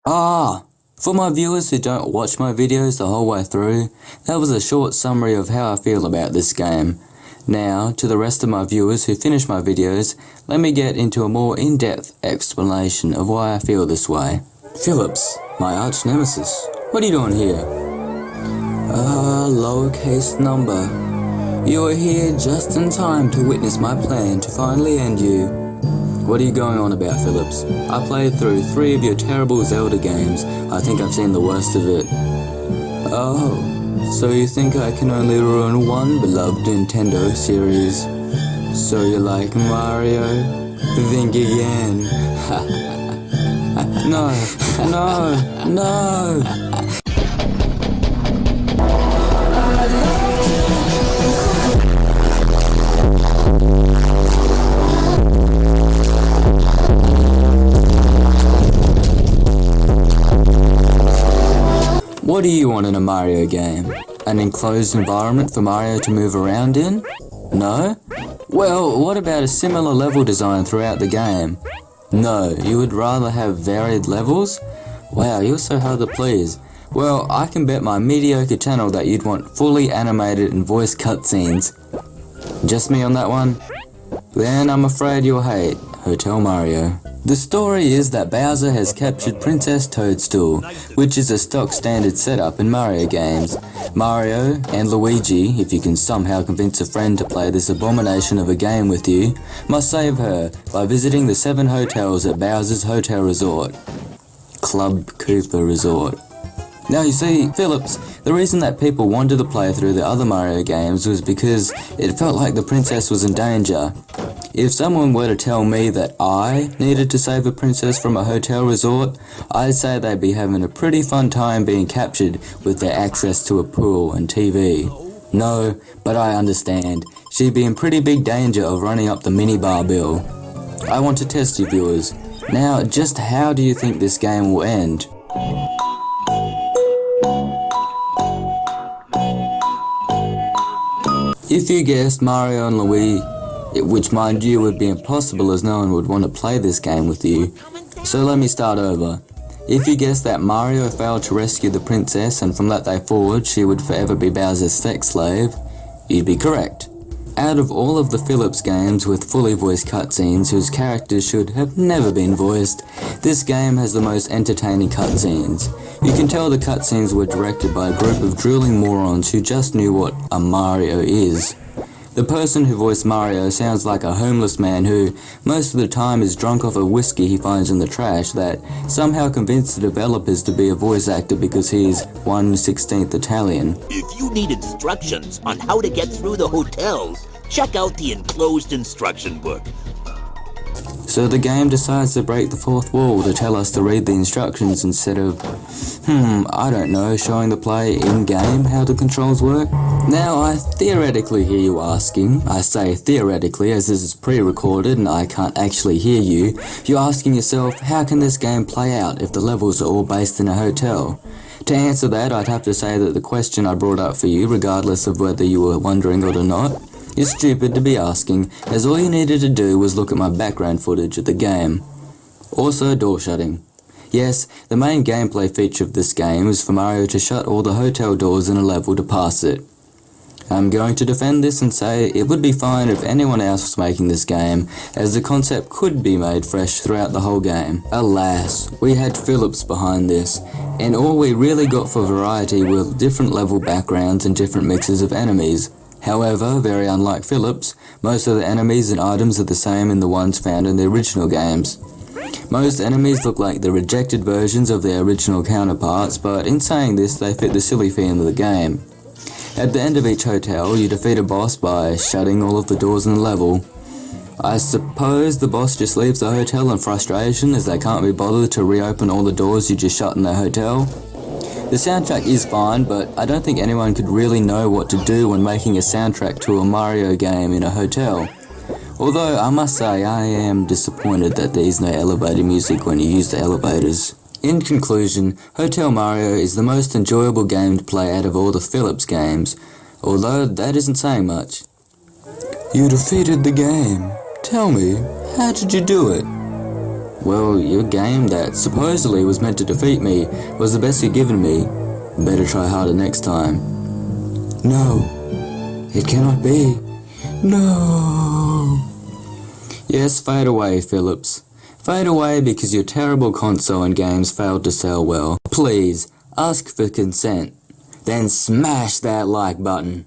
For my viewers who don't watch my videos the whole way through, that was a short summary of how I feel about this game. Now, to the rest of my viewers who finish my videos, let me get into a more in-depth explanation of why I feel this way. Phillips, my arch nemesis, what are you doing here? Lowercase number. You are here just in time to witness my plan to finally end you. What are you going on about, Phillips? I played through 3 of your terrible Zelda games. I think I've seen the worst of it. Oh, so you think I can only ruin one beloved Nintendo series? So you like Mario? Think again. No, no, no! What do you want in a Mario game? An enclosed environment for Mario to move around in? No? Well, what about a similar level design throughout the game? No, you would rather have varied levels? Wow, you're so hard to please. Well, I can bet my mediocre channel that you'd want fully animated and voice cutscenes. Just me on that one? Then I'm afraid you'll hate Hotel Mario. The story is that Bowser has captured Princess Toadstool, which is a stock standard setup in Mario games. Mario and Luigi, if you can somehow convince a friend to play this abomination of a game with you, must save her by visiting the 7 hotels at Bowser's Hotel Resort. Club Koopa Resort. Now you see, Phillips, the reason that people wanted to play through the other Mario games was because it felt like the princess was in danger. If someone were to tell me that I needed to save a princess from a hotel resort, I'd say they'd be having a pretty fun time being captured with their access to a pool and TV. No, but I understand. She'd be in pretty big danger of running up the minibar bill. I want to test you viewers. Now, just how do you think this game will end? If you guessed Mario and Luigi, which mind you would be impossible as no one would want to play this game with you, so let me start over. If you guessed that Mario failed to rescue the princess and from that day forward she would forever be Bowser's sex slave, you'd be correct. Out of all of the Phillips games with fully voiced cutscenes whose characters should have never been voiced, this game has the most entertaining cutscenes. You can tell the cutscenes were directed by a group of drooling morons who just knew what a Mario is. The person who voiced Mario sounds like a homeless man who, most of the time, is drunk off a whiskey he finds in the trash that somehow convinced the developers to be a voice actor because he's 1/16th Italian. If you need instructions on how to get through the hotels, check out the enclosed instruction book. So the game decides to break the fourth wall to tell us to read the instructions instead of, I don't know, showing the player in-game how the controls work? Now I theoretically hear you asking, I say theoretically as this is pre-recorded and I can't actually hear you, you're asking yourself, how can this game play out if the levels are all based in a hotel? To answer that, I'd have to say that the question I brought up for you, regardless of whether you were wondering or not, is stupid to be asking, as all you needed to do was look at my background footage of the game. Also, door shutting. Yes, the main gameplay feature of this game is for Mario to shut all the hotel doors in a level to pass it. I'm going to defend this and say it would be fine if anyone else was making this game, as the concept could be made fresh throughout the whole game. Alas, we had Phillips behind this, and all we really got for variety were different level backgrounds and different mixes of enemies. However, very unlike Phillips, most of the enemies and items are the same in the ones found in the original games. Most enemies look like the rejected versions of their original counterparts, but in saying this, they fit the silly theme of the game. At the end of each hotel, you defeat a boss by shutting all of the doors in the level. I suppose the boss just leaves the hotel in frustration as they can't be bothered to reopen all the doors you just shut in their hotel. The soundtrack is fine, but I don't think anyone could really know what to do when making a soundtrack to a Mario game in a hotel. Although I must say I am disappointed that there is no elevator music when you use the elevators. In conclusion, Hotel Mario is the most enjoyable game to play out of all the Phillips games, although that isn't saying much. You defeated the game. Tell me, how did you do it? Well, your game that supposedly was meant to defeat me was the best you've given me. Better try harder next time. No, it cannot be. No. Yes, fade away, Phillips. Fade away because your terrible console and games failed to sell well. Please, ask for consent. Then smash that like button.